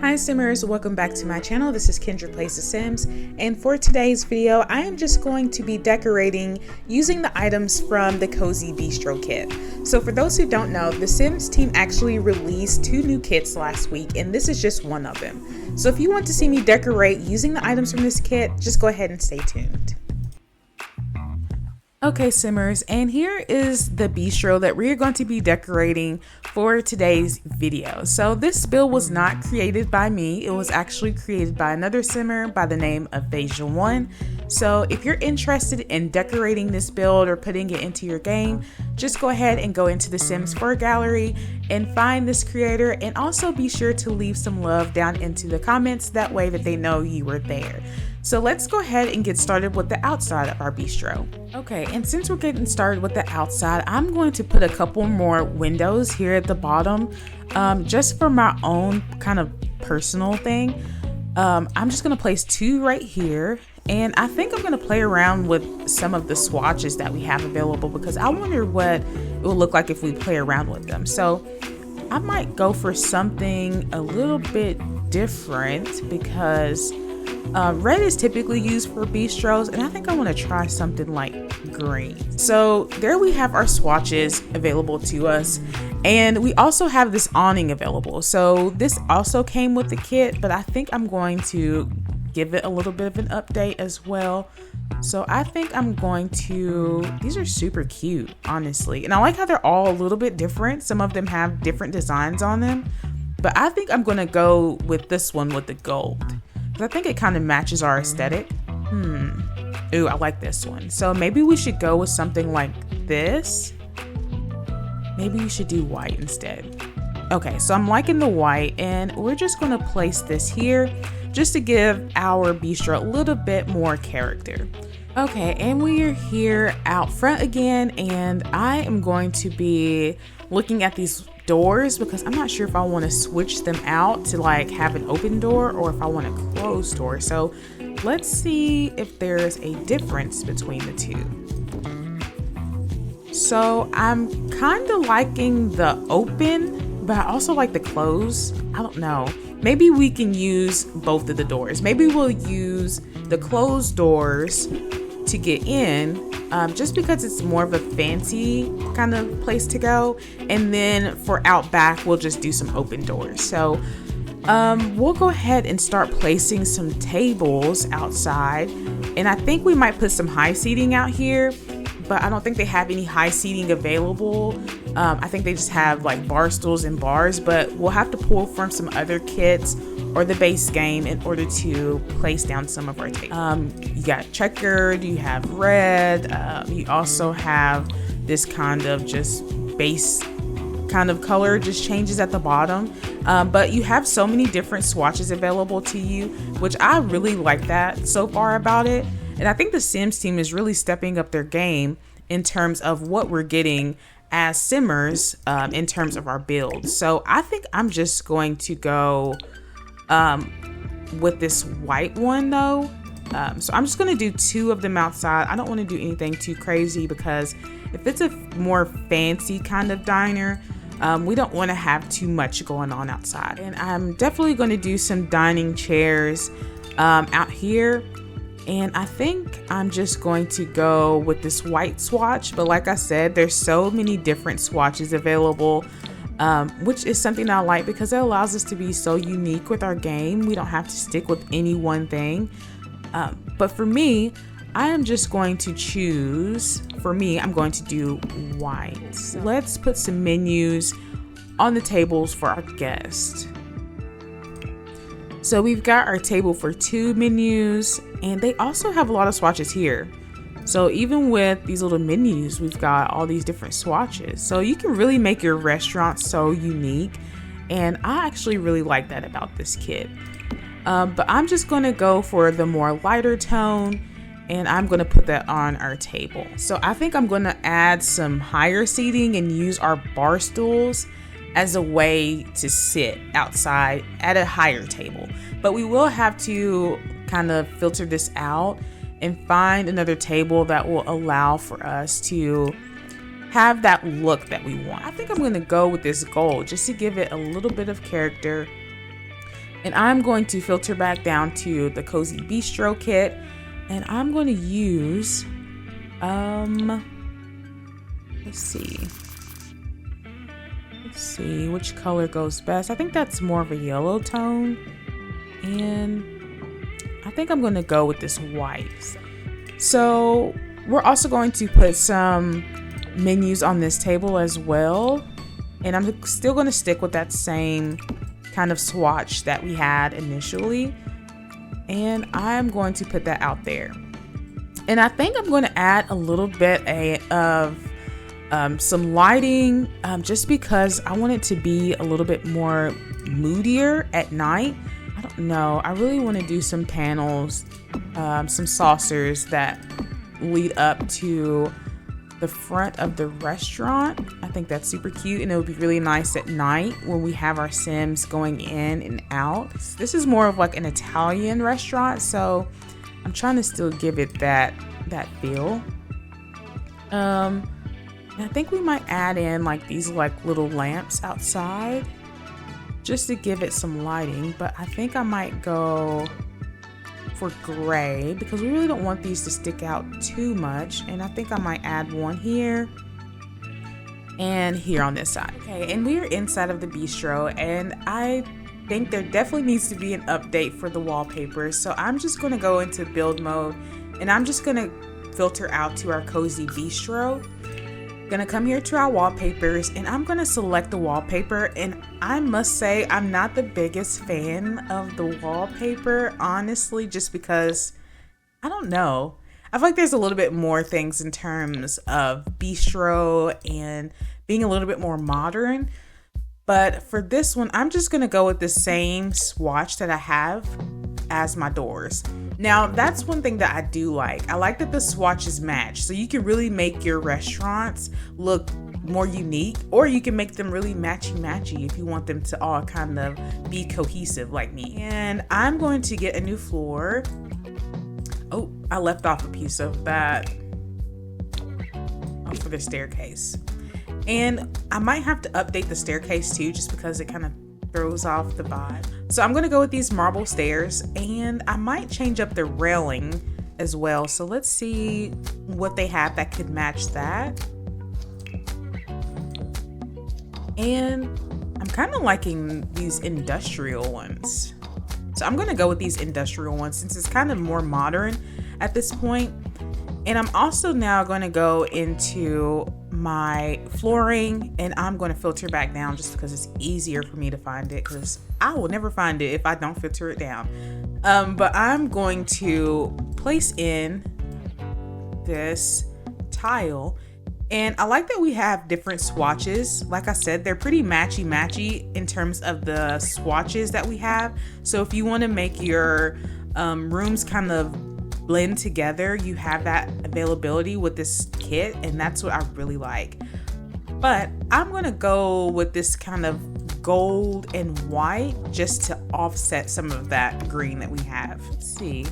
Hi Simmers, welcome back to my channel. This is Kendra Plays The Sims, and for today's video I am just going to be decorating using the items from the Cozy Bistro kit. So for those who don't know, the Sims team actually released 2 new kits last week, and this is just one of them. So if you want to see me decorate using the items from this kit, just go ahead and stay tuned. Okay Simmers, and here is the bistro that we're going to be decorating for today's video. So this build was not created by me, it was actually created by another Simmer by the name of Beja1. So if you're interested in decorating this build or putting it into your game, just go ahead and go into the Sims 4 gallery and find this creator, and also be sure to leave some love down into the comments, that way that they know you were there. So let's go ahead and get started with the outside of our bistro. Okay, and since we're getting started with the outside, I'm going to put a couple more windows here at the bottom, just for my own kind of personal thing. I'm just gonna place 2 right here, and I think I'm gonna play around with some of the swatches that we have available, because I wonder what it will look like if we play around with them. So I might go for something a little bit different, because red is typically used for bistros, and I think I want to try something like green. So there we have our swatches available to us, and we also have this awning available. So this also came with the kit, but I think I'm going to give it a little bit of an update as well. So I think I'm going to, these are super cute, honestly, and I like how they're all a little bit different. Some of them have different designs on them, but I think I'm going to go with this one with the gold. I think it kind of matches our aesthetic. Ooh, I like this one. So maybe we should go with something like this. Maybe we should do white instead. Okay, so I'm liking the white, and we're just gonna place this here just to give our bistro a little bit more character. Okay, and we are here out front again, and I am going to be looking at these doors, because I'm not sure if I want to switch them out to like have an open door or if I want a closed door. So let's see if there's a difference between the two. So I'm kind of liking the open, but I also like the close. I don't know, maybe we can use both of the doors. Maybe we'll use the closed doors to get in, just because it's more of a fancy kind of place to go, and then for out back we'll just do some open doors. So we'll go ahead and start placing some tables outside, and I think we might put some high seating out here, but I don't think they have any high seating available. I think they just have like bar stools and bars, but we'll have to pull from some other kits or the base game in order to place down some of our tables. You got checkered, you have red, you also have this kind of just base kind of color, just changes at the bottom. But you have so many different swatches available to you, which I really like that so far about it. And I think the Sims team is really stepping up their game in terms of what we're getting as Simmers in terms of our builds. So I think I'm just going to go with this white one though. So I'm just going to do 2 of them outside. I don't want to do anything too crazy, because if it's a more fancy kind of diner, we don't want to have too much going on outside. And I'm definitely going to do some dining chairs out here. And I think I'm just going to go with this white swatch, but like I said, there's so many different swatches available, which is something I like, because it allows us to be so unique with our game. We don't have to stick with any one thing. But for me, I am just going to choose, I'm going to do white. So let's put some menus on the tables for our guests. So we've got our table for 2 menus, and they also have a lot of swatches here. So even with these little menus, we've got all these different swatches. So you can really make your restaurant so unique, and I actually really like that about this kit. But I'm just gonna go for the more lighter tone, and I'm gonna put that on our table. So I think I'm gonna add some higher seating and use our bar stools as a way to sit outside at a higher table. But we will have to kind of filter this out and find another table that will allow for us to have that look that we want. I think I'm going to go with this gold just to give it a little bit of character. And I'm going to filter back down to the Cozy Bistro kit, and I'm going to use, let's see which color goes best. I think that's more of a yellow tone, and I think I'm going to go with this white. So we're also going to put some menus on this table as well, and I'm still going to stick with that same kind of swatch that we had initially, and I'm going to put that out there. And I think I'm going to add a little bit of some lighting, just because I want it to be a little bit more moodier at night. I don't know, I really want to do some panels, some saucers that lead up to the front of the restaurant. I think that's super cute, and it would be really nice at night when we have our Sims going in and out. This is more of like an Italian restaurant, so I'm trying to still give it that feel. And I think we might add in like these like little lamps outside just to give it some lighting, but I think I might go for gray because we really don't want these to stick out too much, and I think I might add one here and here on this side. Okay, and we are inside of the bistro, and I think there definitely needs to be an update for the wallpaper, so I'm just going to go into build mode, and I'm just going to filter out to our Cozy Bistro. Gonna come here to our wallpapers, and I'm gonna select the wallpaper, and I must say I'm not the biggest fan of the wallpaper, honestly, just because I don't know, I feel like there's a little bit more things in terms of bistro and being a little bit more modern, but for this one I'm just gonna go with the same swatch that I have as my doors. Now that's one thing that I do like. I like that the swatches match, so you can really make your restaurants look more unique, or you can make them really matchy if you want them to all kind of be cohesive like me. And I'm going to get a new floor. Oh, I left off a piece of that for the staircase, and I might have to update the staircase too, just because it kind of throws off the vibe. So I'm gonna go with these marble stairs, and I might change up the railing as well. So let's see what they have that could match that. And I'm kind of liking these industrial ones. So I'm gonna go with these industrial ones since it's kind of more modern at this point. And I'm also now gonna go into my flooring, and I'm going to filter back down just because it's easier for me to find it, because I will never find it if I don't filter it down. But I'm going to place in this tile, and I like that we have different swatches. Like I said, they're pretty matchy in terms of the swatches that we have. So if you want to make your rooms kind of blend together, you have that availability with this kit, and that's what I really like. But I'm gonna go with this kind of gold and white just to offset some of that green that we have. Let's see,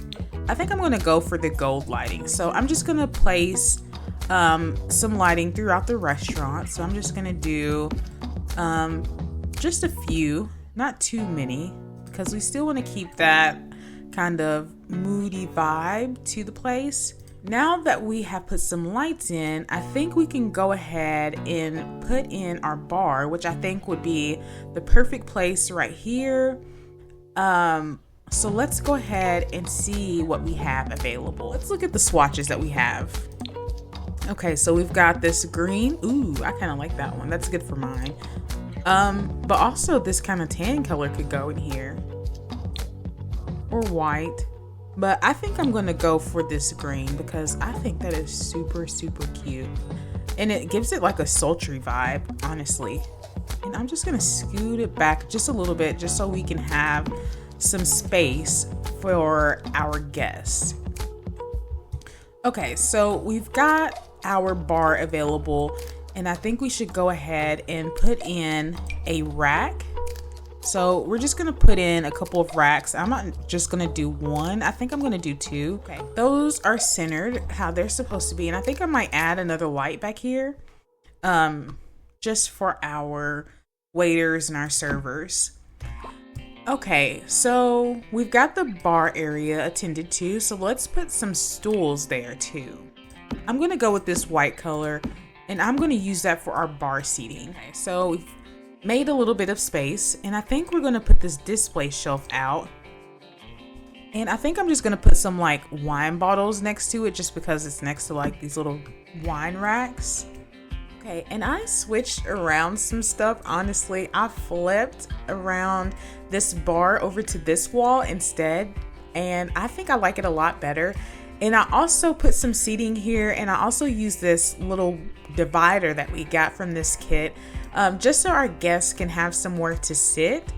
I think I'm gonna go for the gold lighting. So I'm just gonna place some lighting throughout the restaurant. So I'm just gonna do just a few, not too many, because we still want to keep that kind of moody vibe to the place. Now that we have put some lights in, I think we can go ahead and put in our bar, which I think would be the perfect place right here. So let's go ahead and see what we have available. Let's look at the swatches that we have. Okay, so we've got this green. Ooh, I kind of like that one. That's good for mine. But also this kind of tan color could go in here, or white. But I think I'm gonna go for this green because I think that is super cute, and it gives it like a sultry vibe, honestly. And I'm just gonna scoot it back just a little bit, just so we can have some space for our guests. Okay, so we've got our bar available, and I think we should go ahead and put in a rack. So we're just gonna put in a couple of racks. I'm not just gonna do one, I think I'm gonna do two. Okay, those are centered how they're supposed to be, and I think I might add another light back here, just for our waiters and our servers. Okay, so we've got the bar area attended to, so let's put some stools there too. I'm gonna go with this white color and I'm gonna use that for our bar seating. Okay, so we've made a little bit of space and I think we're gonna put this display shelf out. And I think I'm just gonna put some like wine bottles next to it just because it's next to like these little wine racks. Okay, and I switched around some stuff. Honestly, I flipped around this bar over to this wall instead, and I think I like it a lot better. And I also put some seating here, and I also used this little divider that we got from this kit, just so our guests can have somewhere to sit.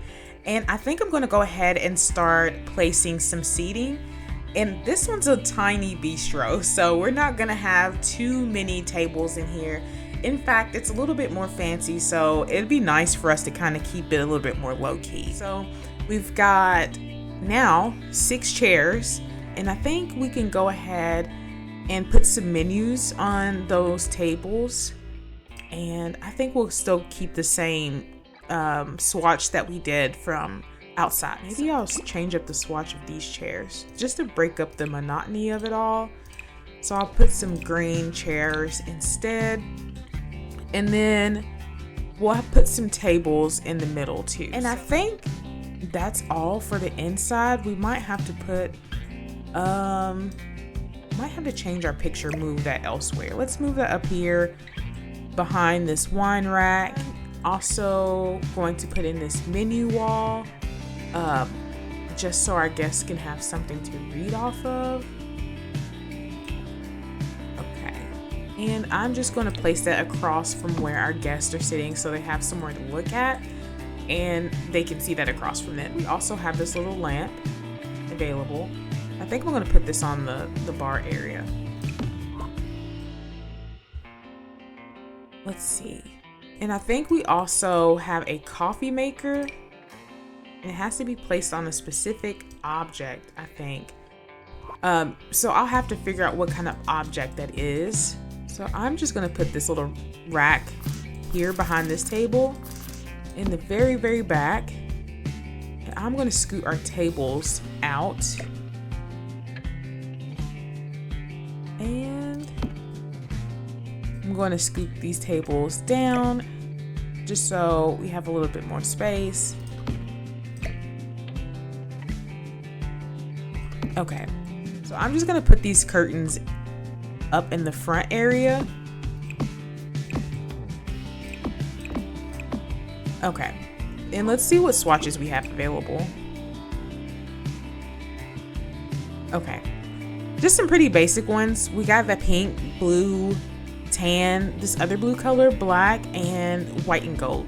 And I think I'm gonna go ahead and start placing some seating. And this one's a tiny bistro, so we're not gonna have too many tables in here. In fact, it's a little bit more fancy, so it'd be nice for us to kind of keep it a little bit more low-key. So we've got now 6 chairs, and I think we can go ahead and put some menus on those tables. And I think we'll still keep the same swatch that we did from outside. Maybe I'll change up the swatch of these chairs just to break up the monotony of it all. So I'll put some green chairs instead. And then we'll put some tables in the middle too. And I think that's all for the inside. We might have to put, might have to change our picture, move that elsewhere. Let's move that up here behind this wine rack. Also going to put in this menu wall, just so our guests can have something to read off of. And I'm just going to place that across from where our guests are sitting so they have somewhere to look at and they can see that across from it. We also have this little lamp available. I think I'm going to put this on the bar area. Let's see. And I think we also have a coffee maker. It has to be placed on a specific object, I think. So I'll have to figure out what kind of object that is. So I'm just gonna put this little rack here behind this table in the very, very back. And I'm gonna scoot our tables out. And I'm going to scoop these tables down just so we have a little bit more space. Okay, so I'm just gonna put these curtains up in the front area. Okay, and let's see what swatches we have available. Okay, just some pretty basic ones. We got the pink, blue, tan, this other blue color, black, and white and gold.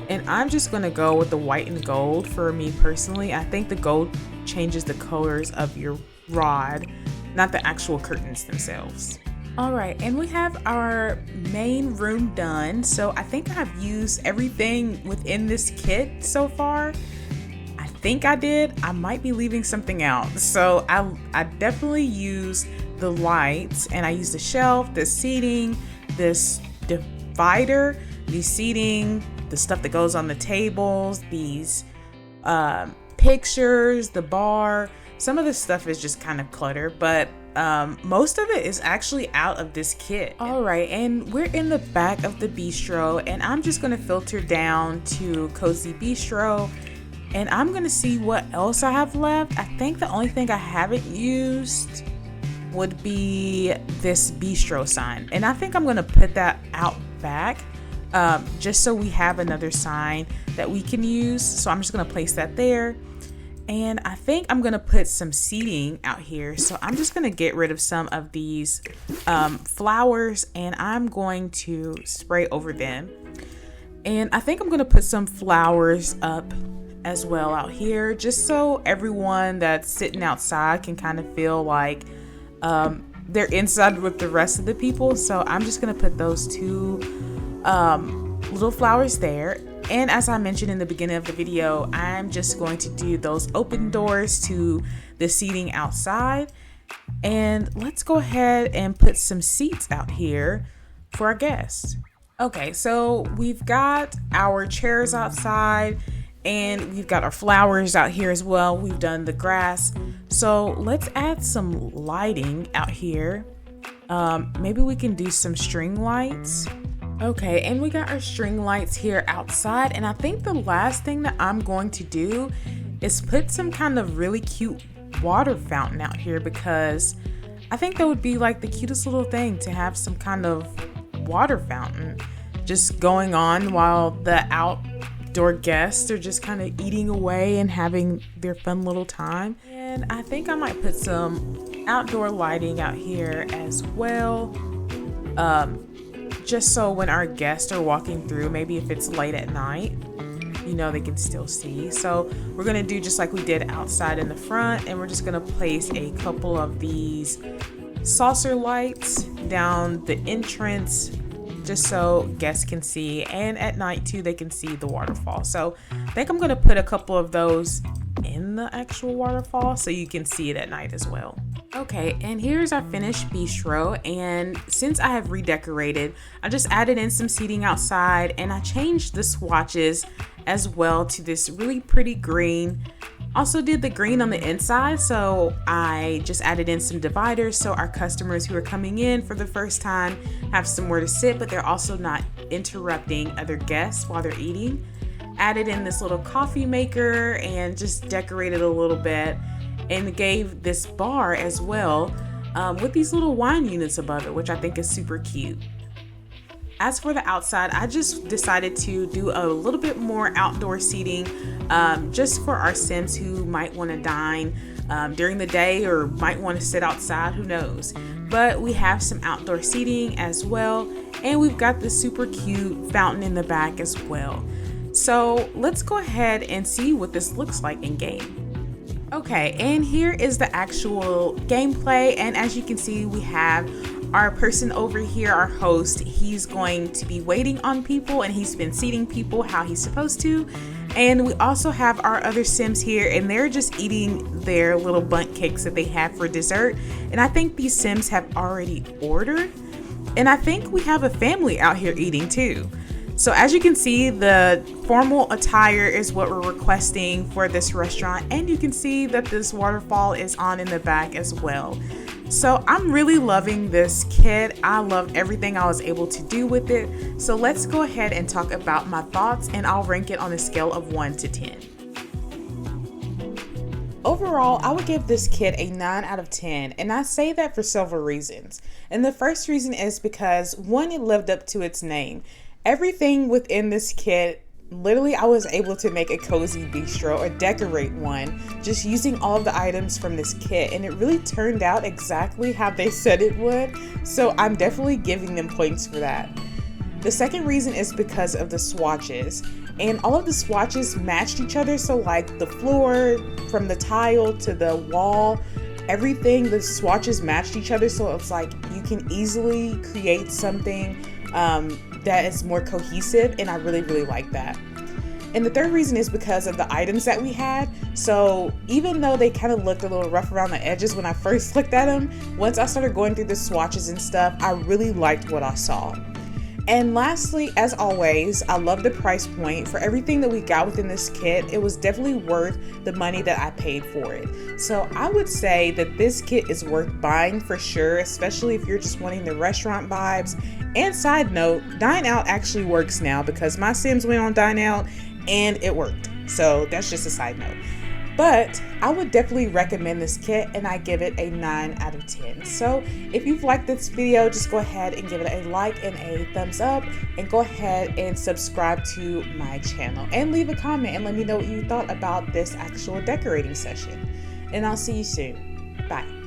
And I'm just gonna go with the white and gold for me personally. I think the gold changes the colors of your rod, not the actual curtains themselves. All right, and we have our main room done. So I think I've used everything within this kit so far. I think I did. I might be leaving something out. So I definitely used the lights, and I used the shelf, the seating, this divider, the seating, the stuff that goes on the tables, these pictures, the bar. Some of this stuff is just kind of clutter, but most of it is actually out of this kit. All right, and we're in the back of the bistro, and I'm just gonna filter down to Cozy Bistro, and I'm gonna see what else I have left. I think the only thing I haven't used would be this bistro sign, and I think I'm gonna put that out back just so we have another sign that we can use. So I'm just gonna place that there. And I think I'm gonna put some seating out here. So I'm just gonna get rid of some of these flowers, and I'm going to spray over them. And I think I'm gonna put some flowers up as well out here, just so everyone that's sitting outside can kind of feel like they're inside with the rest of the people. So I'm just gonna put those two little flowers there. And as I mentioned in the beginning of the video, I'm just going to do those open doors to the seating outside. And let's go ahead and put some seats out here for our guests. Okay, so we've got our chairs outside, And we've got our flowers out here as well. We've done the grass. So let's add some lighting out here. Maybe we can do some string lights. Okay, and we got our string lights here outside. And I think the last thing that I'm going to do is put some kind of really cute water fountain out here, because I think that would be like the cutest little thing to have some kind of water fountain just going on while the outdoor guests are just kind of eating away and having their fun little time. And I think I might put some outdoor lighting out here as well, just so when our guests are walking through, maybe if it's late at night, you know, they can still see. So we're gonna do just like we did outside in the front, and we're just gonna place a couple of these saucer lights down the entrance just so guests can see, and at night too they can see the waterfall. So I think I'm gonna put a couple of those in the actual waterfall so you can see it at night as well. Okay, and here's our finished bistro, and since I have redecorated, I just added in some seating outside, and I changed the swatches as well to this really pretty green. Also did the green on the inside, so I just added in some dividers so our customers who are coming in for the first time have somewhere to sit, but they're also not interrupting other guests while they're eating. Added in this little coffee maker and just decorated a little bit, and gave this bar as well with these little wine units above it, which I think is super cute. As for the outside, I just decided to do a little bit more outdoor seating just for our Sims who might want to dine during the day or might want to sit outside, who knows. But we have some outdoor seating as well, and we've got this super cute fountain in the back as well. So let's go ahead and see what this looks like in game. Okay, and here is the actual gameplay, and as you can see, we have our person over here, our host. He's going to be waiting on people, and he's been seating people how he's supposed to. And we also have our other Sims here, and they're just eating their little bundt cakes that they have for dessert. And I think these Sims have already ordered, and I think we have a family out here eating too. So as you can see, the formal attire is what we're requesting for this restaurant, and you can see that this waterfall is on in the back as well. So I'm really loving this kit. I love everything I was able to do with it. So let's go ahead and talk about my thoughts, and I'll rank it on a scale of 1 to 10. Overall, I would give this kit a 9 out of 10, and I say that for several reasons. And the first reason is because, one, it lived up to its name. Everything within this kit, literally I was able to make a cozy bistro or decorate one just using all of the items from this kit, and it really turned out exactly how they said it would. So I'm definitely giving them points for that. The second reason is because of the swatches, and all of the swatches matched each other. So like the floor, from the tile to the wall, everything, the swatches matched each other. So it's like you can easily create something that is more cohesive, and I really like that. And the third reason is because of the items that we had. So even though they kind of looked a little rough around the edges when I first looked at them, once I started going through the swatches and stuff, I really liked what I saw. And lastly, as always, I love the price point. For everything that we got within this kit, it was definitely worth the money that I paid for it. So I would say that this kit is worth buying for sure, especially if you're just wanting the restaurant vibes. And side note, Dine Out actually works now, because my Sims went on Dine Out and it worked. So that's just a side note. But I would definitely recommend this kit, and I give it a 9 out of 10. So if you've liked this video, just go ahead and give it a like and a thumbs up, and go ahead and subscribe to my channel, and leave a comment and let me know what you thought about this actual decorating session. And I'll see you soon. Bye.